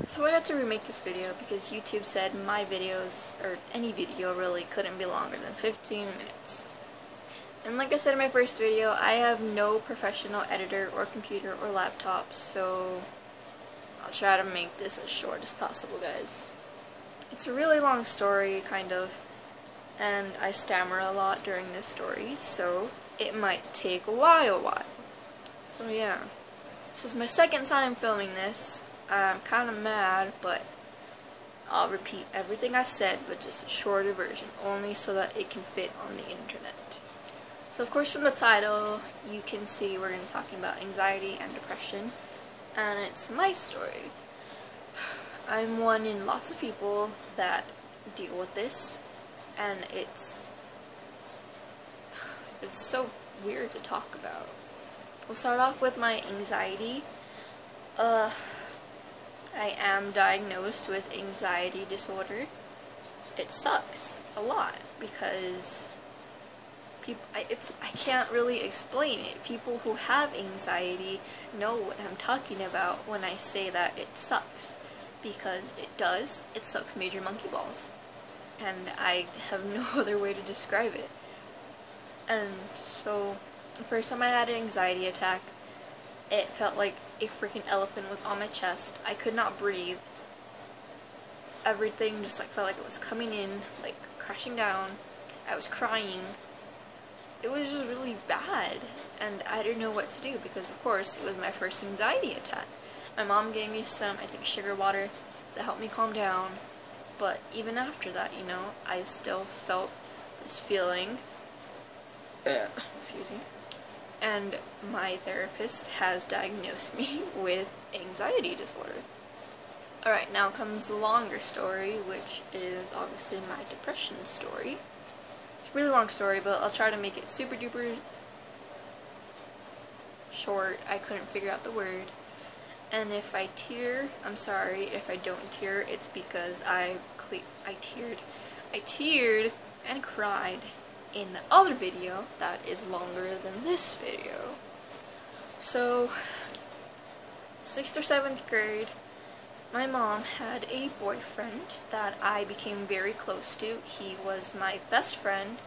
So I had to remake this video because YouTube said my videos, or any video really, couldn't be longer than 15 minutes. And like I said in my first video, I have no professional editor or computer or laptop, so I'll try to make this as short as possible, guys. It's a really long story, kind of, and I stammer a lot during this story, so it might take a while. So yeah, this is my second time filming this. I'm kind of mad, but I'll repeat everything I said, but just a shorter version, only so that it can fit on the internet. So of course from the title, you can see we're going to be talking about anxiety and depression, and it's my story. I'm one in lots of people that deal with this, and it's so weird to talk about. We'll start off with my anxiety. I am diagnosed with anxiety disorder. It sucks a lot because I can't really explain it. People who have anxiety know what I'm talking about when I say that it sucks, because it does. It sucks major monkey balls, and I have no other way to describe it. And so the first time I had an anxiety attack, it felt like a freaking elephant was on my chest. I could not breathe. Everything just felt like it was coming in, like crashing down. I was crying. It was just really bad, and I didn't know what to do because, of course, it was my first anxiety attack. My mom gave me some, I think, sugar water that helped me calm down, but even after that, you know, I still felt this feeling. Excuse me. And my therapist has diagnosed me with anxiety disorder. Alright, now comes the longer story, which is obviously my depression story. It's a really long story, but I'll try to make it super duper short. I couldn't figure out the word. And if I tear, I'm sorry. If I don't tear, it's because I teared and cried in the other video that is longer than this video. So, 6th or 7th grade, my mom had a boyfriend that I became very close to. He was my best friend,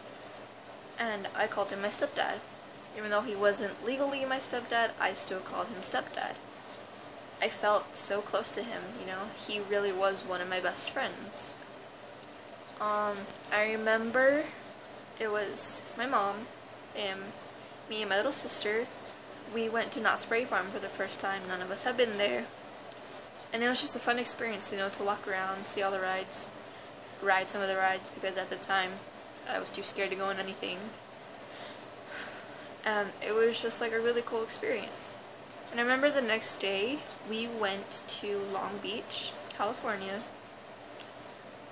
and I called him my stepdad. Even though he wasn't legally my stepdad, I still called him stepdad. I felt so close to him, you know. He really was one of my best friends. I remember it was my mom, me and my little sister. We went to Knott's Berry Farm for the first time. None of us had been there. And it was just a fun experience, you know, to walk around, see all the rides, ride some of the rides, because at the time I was too scared to go on anything. And it was just like a really cool experience. And I remember the next day we went to Long Beach, California,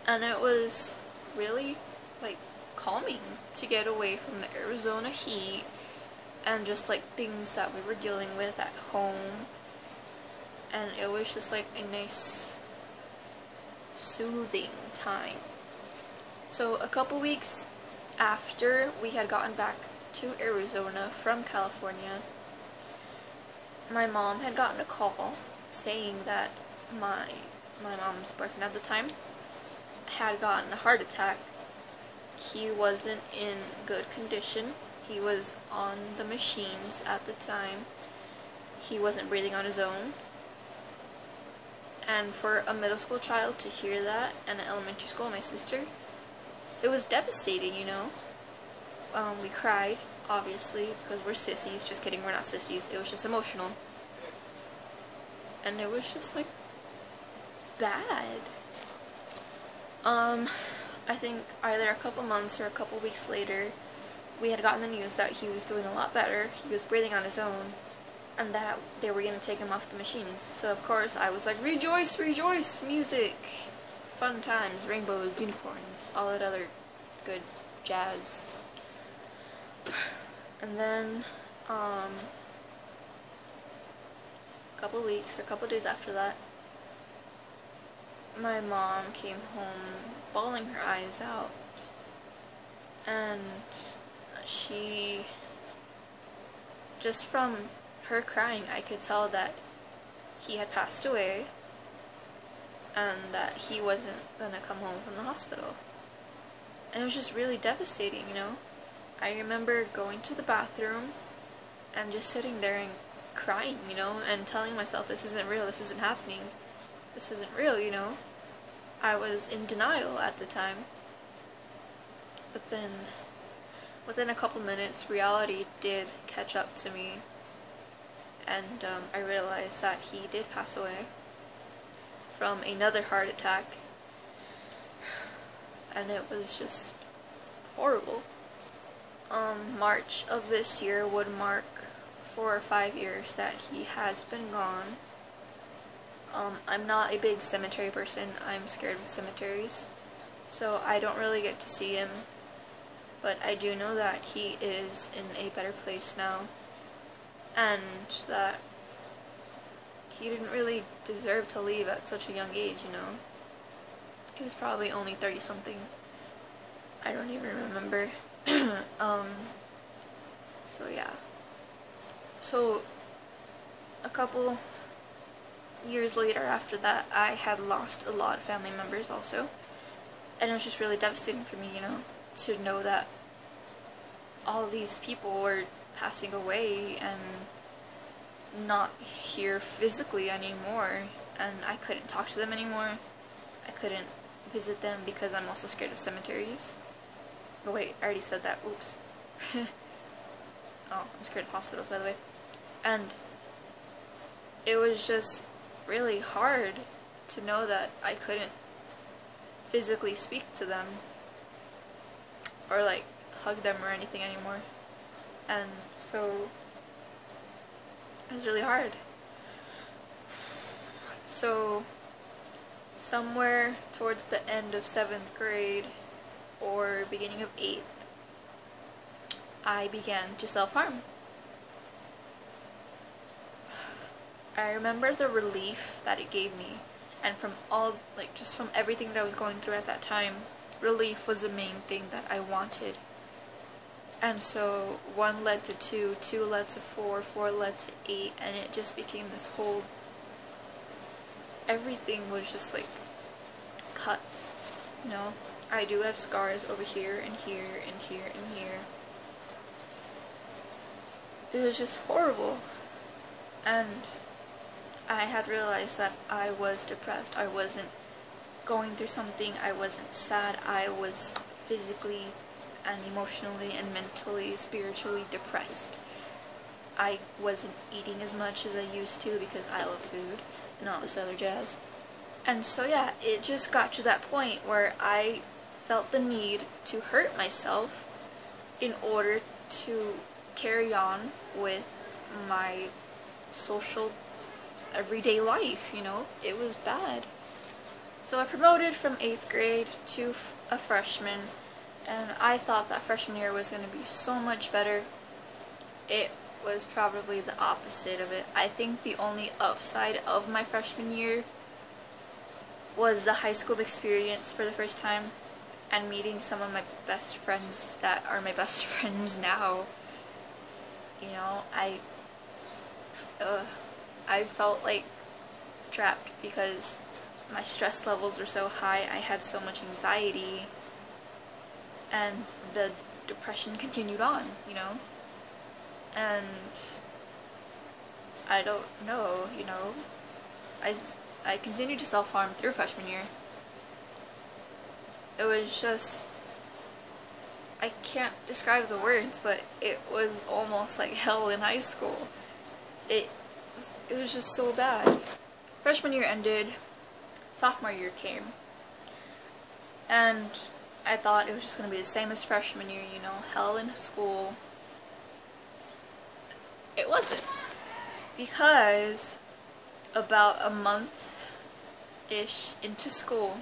and it was really like calming to get away from the Arizona heat and just like things that we were dealing with at home. And it was just like a nice, soothing time. So a couple weeks after we had gotten back to Arizona from California, my mom had gotten a call saying that my mom's boyfriend at the time had gotten a heart attack. He wasn't in good condition. He was on the machines at the time. He wasn't breathing on his own. And for a middle school child to hear that, and an elementary school, my sister, it was devastating, you know. We cried, obviously, because we're sissies. Just kidding, we're not sissies. It was just emotional. And it was just, like, bad. I think either a couple months or a couple weeks later, we had gotten the news that he was doing a lot better. He was breathing on his own, and that they were going to take him off the machines. So, of course, I was like, rejoice, rejoice, music, fun times, rainbows, unicorns, all that other good jazz. And then, a couple weeks or a couple days after that, my mom came home bawling her eyes out, and she, just from her crying, I could tell that he had passed away, and that he wasn't gonna come home from the hospital. And it was just really devastating, you know? I remember going to the bathroom and just sitting there and crying, you know, and telling myself, this isn't real, this isn't happening, this isn't real, you know? I was in denial at the time. But then, within a couple minutes, reality did catch up to me, and I realized that he did pass away from another heart attack, and it was just horrible. March of this year would mark 4 or 5 years that he has been gone. I'm not a big cemetery person. I'm scared of cemeteries, so I don't really get to see him, but I do know that he is in a better place now, and that he didn't really deserve to leave at such a young age, you know? He was probably only 30-something. I don't even remember. So yeah. So, a couple years later after that, I had lost a lot of family members also. And it was just really devastating for me, you know, to know that all these people were passing away and not here physically anymore, and I couldn't talk to them anymore. I couldn't visit them because I'm also scared of cemeteries. Oh wait, I already said that, oops. Oh, I'm scared of hospitals, by the way. And it was just really hard to know that I couldn't physically speak to them or like hug them or anything anymore. And so it was really hard. So somewhere towards the end of 7th grade or beginning of 8th, I began to self-harm. I remember the relief that it gave me, and from all, like, just from everything that I was going through at that time, relief was the main thing that I wanted. And so 1 led to 2, 2 led to 4, 4 led to 8, and it just became this whole, everything was just like cuts, you know? I do have scars over here and here and here and here. It was just horrible, and I had realized that I was depressed. I wasn't going through something, I wasn't sad, I was physically and emotionally and mentally, spiritually depressed. I wasn't eating as much as I used to because I love food and all this other jazz. And so yeah, it just got to that point where I felt the need to hurt myself in order to carry on with my social everyday life, you know? It was bad. So I promoted from 8th grade to a freshman, and I thought that freshman year was going to be so much better. It was probably the opposite of it. I think the only upside of my freshman year was the high school experience for the first time and meeting some of my best friends that are my best friends now. You know, I felt like trapped because my stress levels were so high, I had so much anxiety, and the depression continued on, you know? And I don't know, you know, I continued to self-harm through freshman year. It was just, I can't describe the words, but it was almost like hell in high school. It was just so bad. Freshman year ended, sophomore year came, and I thought it was just going to be the same as freshman year, you know, hell in school. It wasn't, because about a month-ish into school,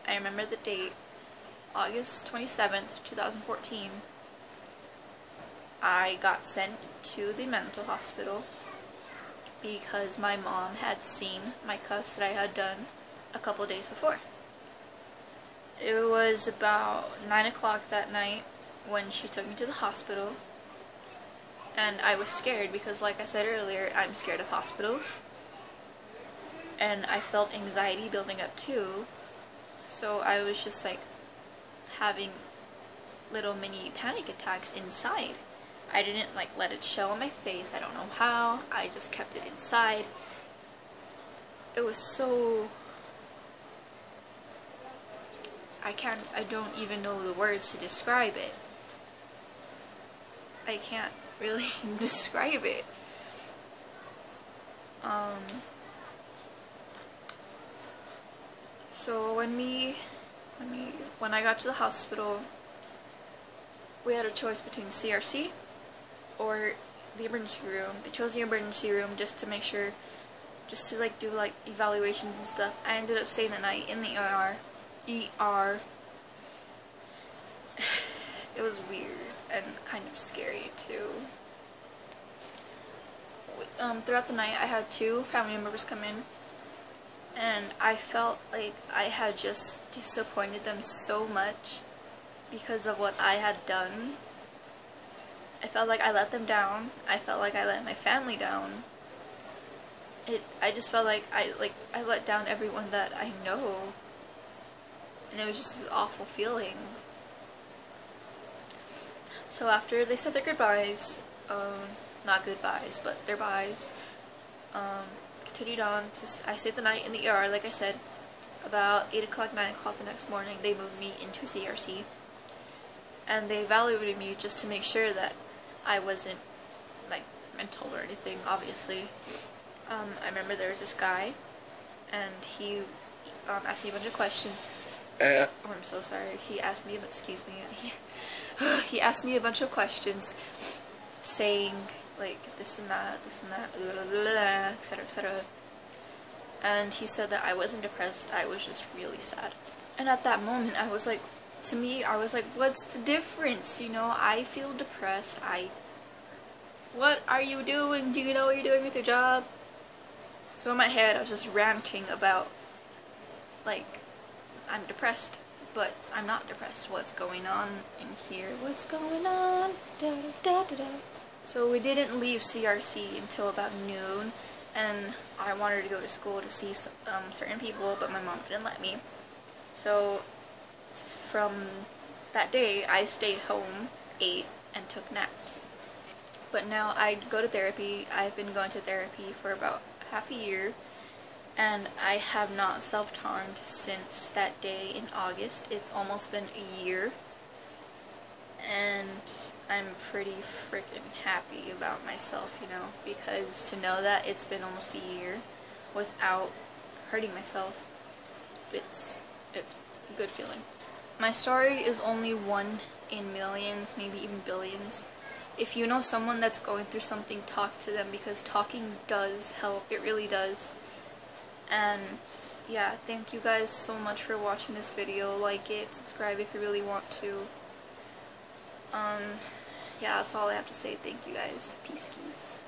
I remember the date, August 27th, 2014, I got sent to the mental hospital because my mom had seen my cuss that I had done a couple days before. It was about 9 o'clock that night when she took me to the hospital, and I was scared because, like I said earlier, I'm scared of hospitals. and I felt anxiety building up too. So I was just like having little mini panic attacks inside. I didn't like let it show on my face. I don't know how. I just kept it inside. It was so... I don't even know the words to describe it. I can't really describe it. So when I got to the hospital, we had a choice between CRC or the emergency room. I chose the emergency room just to make sure, just to like do like evaluations and stuff. I ended up staying the night in the ER. It was weird and kind of scary too. Throughout the night, I had 2 family members come in, and I felt like I had just disappointed them so much because of what I had done. I felt like I let them down. I felt like I let my family down. I just felt like I let down everyone that I know, and it was just an awful feeling. So after they said their goodbyes, not goodbyes, but their byes, continued on. I stayed the night in the ER, like I said. About 8 o'clock, 9 o'clock the next morning, they moved me into CRC. And they evaluated me just to make sure that I wasn't, like, mental or anything, obviously. I remember there was this guy, and he asked me a bunch of questions. Oh, I'm so sorry. He asked me, excuse me, he asked me a bunch of questions, saying, like, this and that, blah, blah, blah, etc., etc. And he said that I wasn't depressed, I was just really sad. And at that moment, I was like, to me, I was like, what's the difference? You know, I feel depressed, what are you doing? Do you know what you're doing with your job? So in my head, I was just ranting about, like, I'm depressed, but I'm not depressed. What's going on in here? What's going on? Da, da, da, da. So we didn't leave CRC until about noon, and I wanted to go to school to see certain people, but my mom didn't let me. So from that day, I stayed home, ate, and took naps. But now I go to therapy. I've been going to therapy for about half a year, and I have not self-harmed since that day in August. It's almost been a year, and I'm pretty freaking happy about myself, you know, because to know that it's been almost a year without hurting myself, it's a good feeling. My story is only one in millions, maybe even billions. If you know someone that's going through something, talk to them, because talking does help. It really does. And yeah, thank you guys so much for watching this video. Like it, subscribe if you really want to. Yeah, that's all I have to say. Thank you guys. Peace, keys.